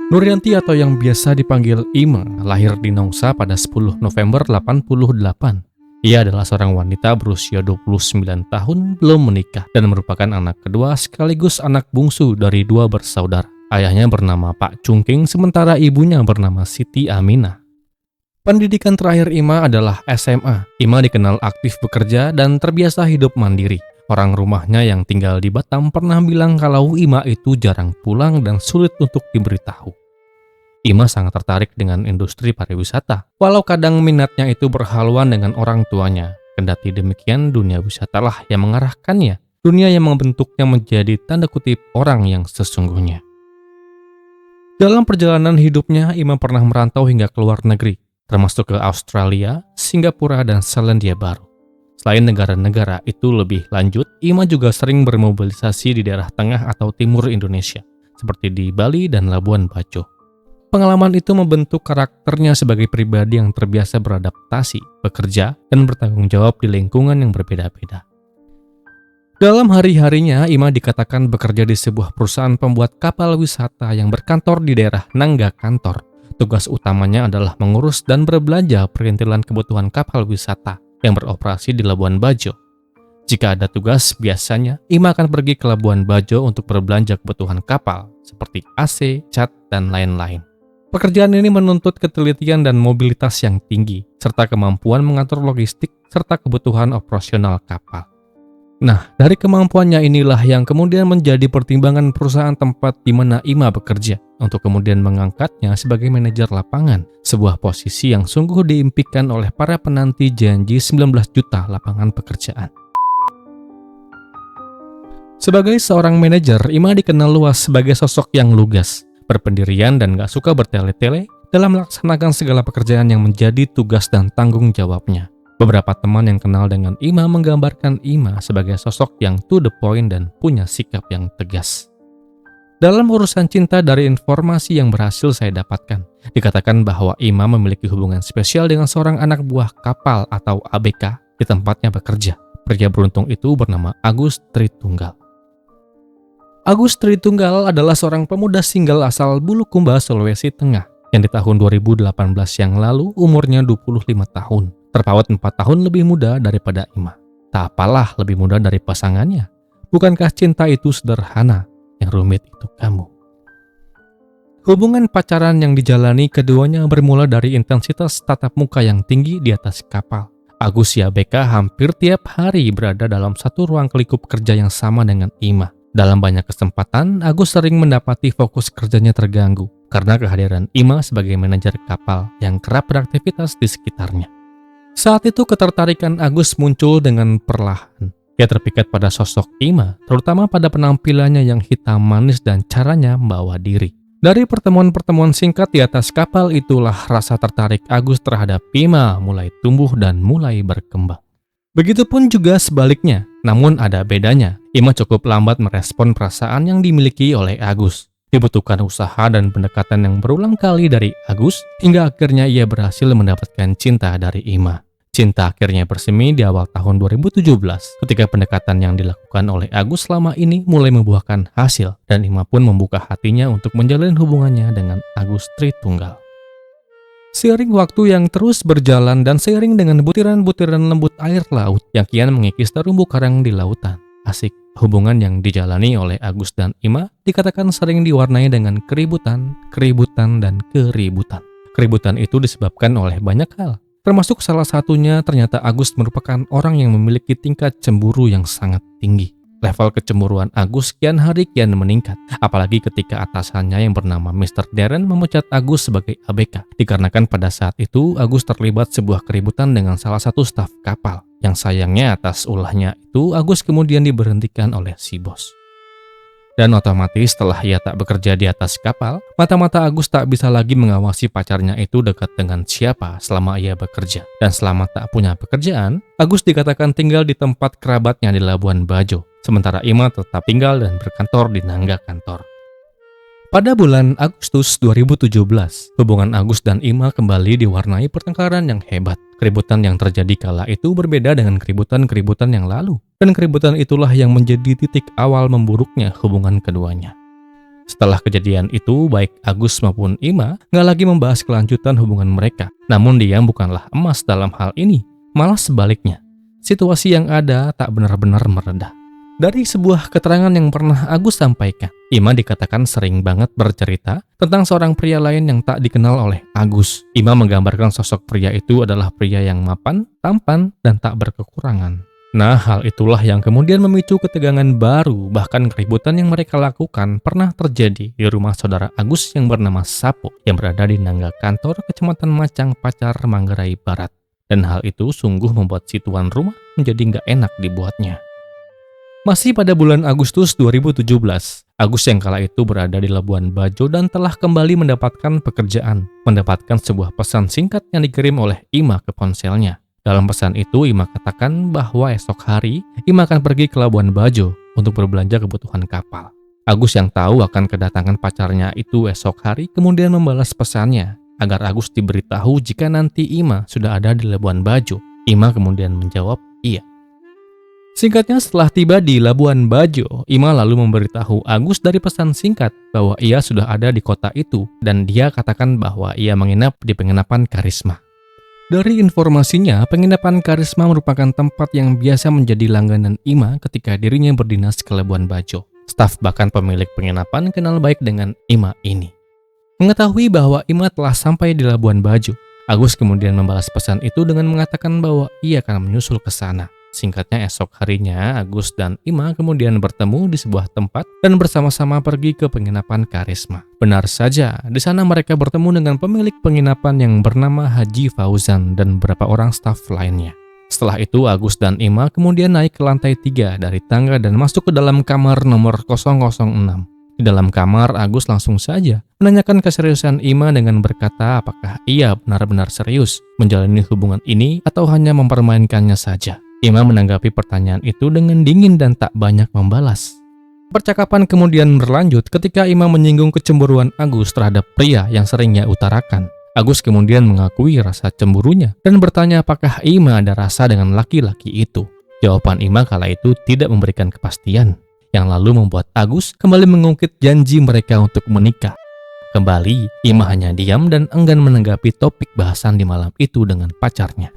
Nuryanti atau yang biasa dipanggil Ima lahir di Nongsa pada 10 November 88. Ia adalah seorang wanita berusia 29 tahun belum menikah dan merupakan anak kedua sekaligus anak bungsu dari dua bersaudara. Ayahnya bernama Pak Cungking sementara ibunya bernama Siti Aminah. Pendidikan terakhir Ima adalah SMA. Ima dikenal aktif bekerja dan terbiasa hidup mandiri. Orang rumahnya yang tinggal di Batam pernah bilang kalau Ima itu jarang pulang dan sulit untuk diberitahu. Ima sangat tertarik dengan industri pariwisata, walau kadang minatnya itu berhaluan dengan orang tuanya. Kendati demikian, dunia wisatalah yang mengarahkannya, dunia yang membentuknya menjadi tanda kutip orang yang sesungguhnya. Dalam perjalanan hidupnya, Ima pernah merantau hingga ke luar negeri, termasuk ke Australia, Singapura, dan Selandia Baru. Selain negara-negara itu lebih lanjut, Ima juga sering bermobilisasi di daerah tengah atau timur Indonesia, seperti di Bali dan Labuan Bajo. Pengalaman itu membentuk karakternya sebagai pribadi yang terbiasa beradaptasi, bekerja, dan bertanggung jawab di lingkungan yang berbeda-beda. Dalam hari-harinya, Ima dikatakan bekerja di sebuah perusahaan pembuat kapal wisata yang berkantor di daerah Nangga Kantor. Tugas utamanya adalah mengurus dan berbelanja perintilan kebutuhan kapal wisata yang beroperasi di Labuan Bajo. Jika ada tugas, biasanya Ima akan pergi ke Labuan Bajo untuk berbelanja kebutuhan kapal seperti AC, cat, dan lain-lain. Pekerjaan ini menuntut ketelitian dan mobilitas yang tinggi, serta kemampuan mengatur logistik serta kebutuhan operasional kapal. Nah, dari kemampuannya inilah yang kemudian menjadi pertimbangan perusahaan tempat di mana Ima bekerja, untuk kemudian mengangkatnya sebagai manajer lapangan, sebuah posisi yang sungguh diimpikan oleh para penanti janji 19 juta lapangan pekerjaan. Sebagai seorang manajer, Ima dikenal luas sebagai sosok yang lugas, berpendirian dan gak suka bertele-tele dalam melaksanakan segala pekerjaan yang menjadi tugas dan tanggung jawabnya. Beberapa teman yang kenal dengan Ima menggambarkan Ima sebagai sosok yang to the point dan punya sikap yang tegas. Dalam urusan cinta, dari informasi yang berhasil saya dapatkan, dikatakan bahwa Ima memiliki hubungan spesial dengan seorang anak buah kapal atau ABK di tempatnya bekerja. Pria beruntung itu bernama Agus Tritunggal. Agus Tritunggal adalah seorang pemuda single asal Bulukumba, Sulawesi Tengah, yang di tahun 2018 yang lalu umurnya 25 tahun, terpaut 4 tahun lebih muda daripada Ima. Tak apalah lebih muda dari pasangannya. Bukankah cinta itu sederhana, yang rumit itu kamu? Hubungan pacaran yang dijalani keduanya bermula dari intensitas tatap muka yang tinggi di atas kapal. Agus si ABK hampir tiap hari berada dalam satu ruang lingkup kerja yang sama dengan Ima. Dalam banyak kesempatan, Agus sering mendapati fokus kerjanya terganggu karena kehadiran Ima sebagai manajer kapal yang kerap beraktivitas di sekitarnya. Saat itu ketertarikan Agus muncul dengan perlahan. Ia terpikat pada sosok Ima, terutama pada penampilannya yang hitam manis dan caranya membawa diri. Dari pertemuan-pertemuan singkat di atas kapal itulah rasa tertarik Agus terhadap Ima mulai tumbuh dan mulai berkembang. Begitupun juga sebaliknya, namun ada bedanya. Ima cukup lambat merespon perasaan yang dimiliki oleh Agus. Dibutuhkan usaha dan pendekatan yang berulang kali dari Agus, hingga akhirnya ia berhasil mendapatkan cinta dari Ima. Cinta akhirnya bersemi di awal tahun 2017, ketika pendekatan yang dilakukan oleh Agus selama ini mulai membuahkan hasil, dan Ima pun membuka hatinya untuk menjalin hubungannya dengan Agus Tritunggal. Seiring waktu yang terus berjalan dan seiring dengan butiran-butiran lembut air laut yang kian mengikis terumbu karang di lautan, asik. Hubungan yang dijalani oleh Agus dan Ima dikatakan sering diwarnai dengan keributan, dan keributan. Keributan itu disebabkan oleh banyak hal, termasuk salah satunya ternyata Agus merupakan orang yang memiliki tingkat cemburu yang sangat tinggi. Level kecemburuan Agus kian hari kian meningkat, apalagi ketika atasannya yang bernama Mr. Darren memecat Agus sebagai ABK, dikarenakan pada saat itu Agus terlibat sebuah keributan dengan salah satu staf kapal, yang sayangnya atas ulahnya itu Agus kemudian diberhentikan oleh si bos. Dan otomatis setelah ia tak bekerja di atas kapal, mata-mata Agus tak bisa lagi mengawasi pacarnya itu dekat dengan siapa selama ia bekerja. Dan selama tak punya pekerjaan, Agus dikatakan tinggal di tempat kerabatnya di Labuan Bajo. Sementara Ima tetap tinggal dan berkantor di Nangga Kantor. Pada bulan Agustus 2017, hubungan Agus dan Ima kembali diwarnai pertengkaran yang hebat. Keributan yang terjadi kala itu berbeda dengan keributan-keributan yang lalu. Dan keributan itulah yang menjadi titik awal memburuknya hubungan keduanya. Setelah kejadian itu, baik Agus maupun Ima nggak lagi membahas kelanjutan hubungan mereka. Namun Diam bukanlah emas dalam hal ini, malah sebaliknya. Situasi yang ada tak benar-benar mereda. Dari sebuah keterangan yang pernah Agus sampaikan, Ima dikatakan sering banget bercerita tentang seorang pria lain yang tak dikenal oleh Agus. Ima menggambarkan sosok pria itu adalah pria yang mapan, tampan, dan tak berkekurangan. Nah, hal itulah yang kemudian memicu ketegangan baru, bahkan keributan yang mereka lakukan pernah terjadi di rumah saudara Agus yang bernama Sapo, yang berada di Nangga Kantor, Kecamatan Macang, Pacar, Manggarai Barat. Dan hal itu sungguh membuat si tuan rumah menjadi nggak enak dibuatnya. Masih pada bulan Agustus 2017, Agus yang kala itu berada di Labuan Bajo dan telah kembali mendapatkan pekerjaan, mendapatkan sebuah pesan singkat yang dikirim oleh Ima ke ponselnya. Dalam pesan itu, Ima katakan bahwa esok hari Ima akan pergi ke Labuan Bajo untuk berbelanja kebutuhan kapal. Agus yang tahu akan kedatangan pacarnya itu esok hari kemudian membalas pesannya agar Agus diberitahu jika nanti Ima sudah ada di Labuan Bajo. Ima kemudian menjawab iya. Singkatnya, setelah tiba di Labuan Bajo, Ima lalu memberitahu Agus dari pesan singkat bahwa ia sudah ada di kota itu dan dia katakan bahwa ia menginap di penginapan Karisma. Dari informasinya, penginapan Karisma merupakan tempat yang biasa menjadi langganan Ima ketika dirinya berdinas ke Labuan Bajo. Staf bahkan pemilik penginapan kenal baik dengan Ima ini. Mengetahui bahwa Ima telah sampai di Labuan Bajo, Agus kemudian membalas pesan itu dengan mengatakan bahwa ia akan menyusul ke sana. Singkatnya, esok harinya Agus dan Ima kemudian bertemu di sebuah tempat dan bersama-sama pergi ke penginapan Karisma. Benar saja, di sana mereka bertemu dengan pemilik penginapan yang bernama Haji Fauzan dan beberapa orang staf lainnya. Setelah itu, Agus dan Ima kemudian naik ke lantai 3 dari tangga dan masuk ke dalam kamar nomor 006. Di dalam kamar, Agus langsung saja menanyakan keseriusan Ima dengan berkata apakah ia benar-benar serius menjalani hubungan ini atau hanya mempermainkannya saja. Ima menanggapi pertanyaan itu dengan dingin dan tak banyak membalas. Percakapan kemudian berlanjut ketika Ima menyinggung kecemburuan Agus terhadap pria yang sering ia utarakan. Agus kemudian mengakui rasa cemburunya dan bertanya apakah Ima ada rasa dengan laki-laki itu. Jawaban Ima kala itu tidak memberikan kepastian, yang lalu membuat Agus kembali mengungkit janji mereka untuk menikah. Kembali, Ima hanya diam dan enggan menanggapi topik bahasan di malam itu dengan pacarnya.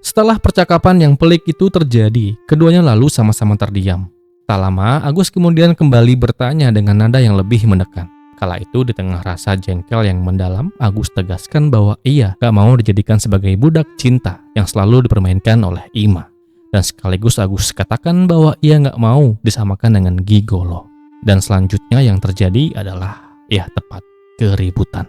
Setelah percakapan yang pelik itu terjadi, keduanya lalu sama-sama terdiam. Tak lama, Agus kemudian kembali bertanya dengan nada yang lebih menekan. Kala itu, di tengah rasa jengkel yang mendalam, Agus tegaskan bahwa ia gak mau dijadikan sebagai budak cinta yang selalu dipermainkan oleh Ima. Dan sekaligus Agus katakan bahwa ia gak mau disamakan dengan gigolo. Dan selanjutnya yang terjadi adalah, ya tepat, keributan.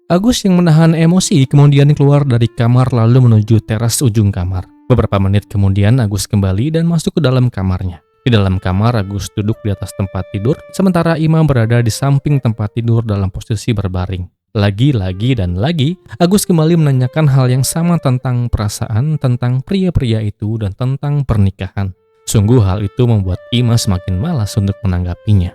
Agus yang menahan emosi kemudian keluar dari kamar lalu menuju teras ujung kamar. Beberapa menit kemudian Agus kembali dan masuk ke dalam kamarnya. Di dalam kamar, Agus duduk di atas tempat tidur, sementara Ima berada di samping tempat tidur dalam posisi berbaring. Lagi-lagi dan lagi, Agus kembali menanyakan hal yang sama tentang perasaan, tentang pria-pria itu, dan tentang pernikahan. Sungguh hal itu membuat Ima semakin malas untuk menanggapinya.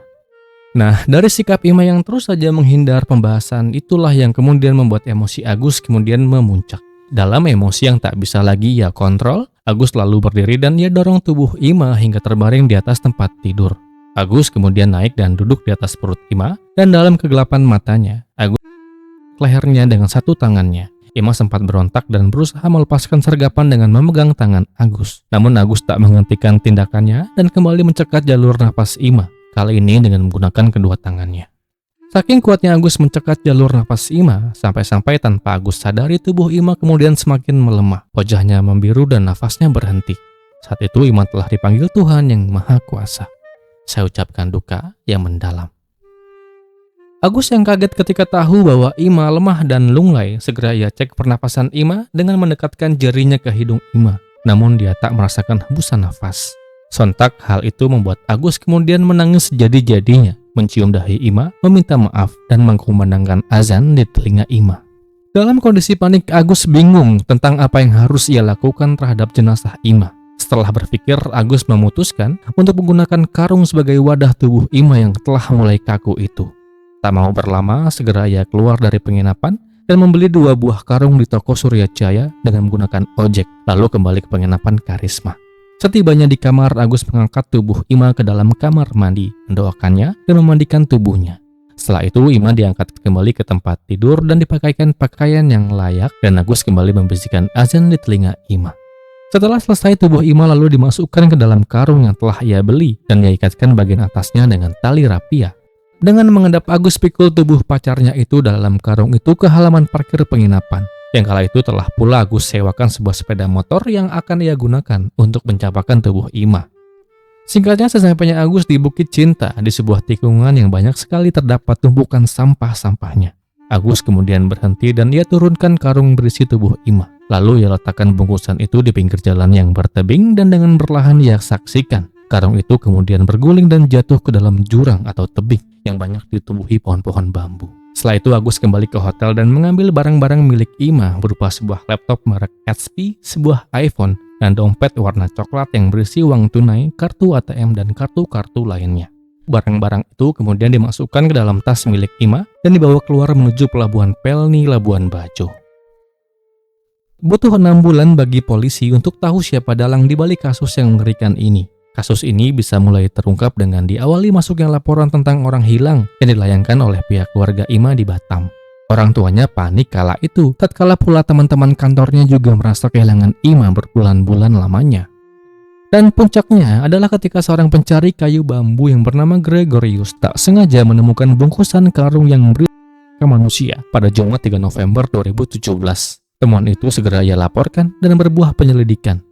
Nah, dari sikap Ima yang terus saja menghindar pembahasan itulah yang kemudian membuat emosi Agus kemudian memuncak. Dalam emosi yang tak bisa lagi ia kontrol, Agus lalu berdiri dan ia dorong tubuh Ima hingga terbaring di atas tempat tidur. Agus kemudian naik dan duduk di atas perut Ima dan dalam kegelapan matanya, Agus lehernya dengan satu tangannya. Ima sempat berontak dan berusaha melepaskan sergapan dengan memegang tangan Agus. Namun Agus tak menghentikan tindakannya dan kembali mencekat jalur napas Ima. Kali ini dengan menggunakan kedua tangannya. Saking kuatnya Agus mencekat jalur napas Ima, sampai-sampai tanpa Agus sadari tubuh Ima kemudian semakin melemah. Wajahnya membiru dan nafasnya berhenti. Saat itu Ima telah dipanggil Tuhan yang Maha Kuasa. Saya ucapkan duka yang mendalam. Agus yang kaget ketika tahu bahwa Ima lemah dan lunglai, segera ia cek pernapasan Ima dengan mendekatkan jarinya ke hidung Ima. Namun dia tak merasakan hembusan nafas. Sontak hal itu membuat Agus kemudian menangis jadi-jadinya, mencium dahi Ima, meminta maaf, dan mengkumandangkan azan di telinga Ima. Dalam kondisi panik, Agus bingung tentang apa yang harus ia lakukan terhadap jenazah Ima. Setelah berpikir, Agus memutuskan untuk menggunakan karung sebagai wadah tubuh Ima yang telah mulai kaku itu. Tak mau berlama, segera ia keluar dari penginapan dan membeli 2 buah karung di toko Surya Jaya dengan menggunakan ojek, lalu kembali ke penginapan Karisma. Setibanya di kamar, Agus mengangkat tubuh Ima ke dalam kamar mandi, mendoakannya dan memandikan tubuhnya. Setelah itu, Ima diangkat kembali ke tempat tidur dan dipakaikan pakaian yang layak, dan Agus kembali membisikkan azan di telinga Ima. Setelah selesai, tubuh Ima lalu dimasukkan ke dalam karung yang telah ia beli dan ia ikatkan bagian atasnya dengan tali rapia. Dengan mengendap, Agus pikul tubuh pacarnya itu dalam karung itu ke halaman parkir penginapan. Yang kala itu telah pula Agus sewakan sebuah sepeda motor yang akan ia gunakan untuk mencapakan tubuh Ima. Singkatnya, sesampainya Agus di Bukit Cinta, di sebuah tikungan yang banyak sekali terdapat tumpukan sampah-sampahnya, Agus kemudian berhenti dan ia turunkan karung berisi tubuh Ima. Lalu ia letakkan bungkusan itu di pinggir jalan yang bertebing dan dengan perlahan ia saksikan karung itu kemudian berguling dan jatuh ke dalam jurang atau tebing yang banyak ditumbuhi pohon-pohon bambu. Setelah itu Agus kembali ke hotel dan mengambil barang-barang milik Ima berupa sebuah laptop merek HP, sebuah iPhone, dan dompet warna coklat yang berisi uang tunai, kartu ATM, dan kartu-kartu lainnya. Barang-barang itu kemudian dimasukkan ke dalam tas milik Ima dan dibawa keluar menuju pelabuhan Pelni, Labuan Bajo. Butuh 6 bulan bagi polisi untuk tahu siapa dalang di balik kasus yang mengerikan ini. Kasus ini bisa mulai terungkap dengan diawali masuknya laporan tentang orang hilang yang dilayangkan oleh pihak keluarga Ima di Batam. Orang tuanya panik kala itu, tatkala pula teman-teman kantornya juga merasa kehilangan Ima berbulan-bulan lamanya. Dan puncaknya adalah ketika seorang pencari kayu bambu yang bernama Gregorius tak sengaja menemukan bungkusan karung yang berisi manusia pada Jumat 3 November 2017. Temuan itu segera ia laporkan dan berbuah penyelidikan.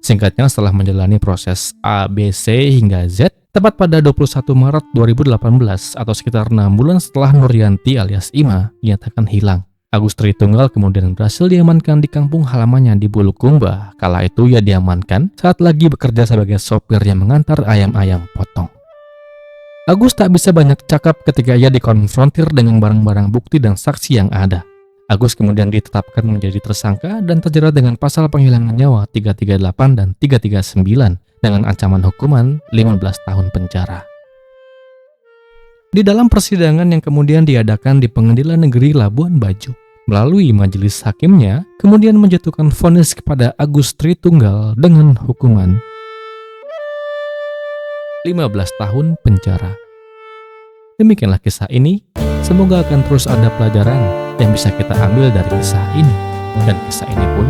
Singkatnya, setelah menjalani proses A, B, C hingga Z, tepat pada 21 Maret 2018 atau sekitar 6 bulan setelah Nuryanti alias Ima dinyatakan hilang, Agus Tritunggal kemudian berhasil diamankan di kampung halamannya di Bulukumba. Kala itu ia diamankan saat lagi bekerja sebagai sopir yang mengantar ayam-ayam potong. Agus tak bisa banyak cakap ketika ia dikonfrontir dengan barang-barang bukti dan saksi yang ada. Agus kemudian ditetapkan menjadi tersangka dan terjerat dengan pasal penghilangan nyawa 338 dan 339 dengan ancaman hukuman 15 tahun penjara. Di dalam persidangan yang kemudian diadakan di Pengadilan Negeri Labuan Bajo, melalui majelis hakimnya kemudian menjatuhkan vonis kepada Agus Tritunggal dengan hukuman 15 tahun penjara. Demikianlah kisah ini. Semoga akan terus ada pelajaran yang bisa kita ambil dari kisah ini. Dan kisah ini pun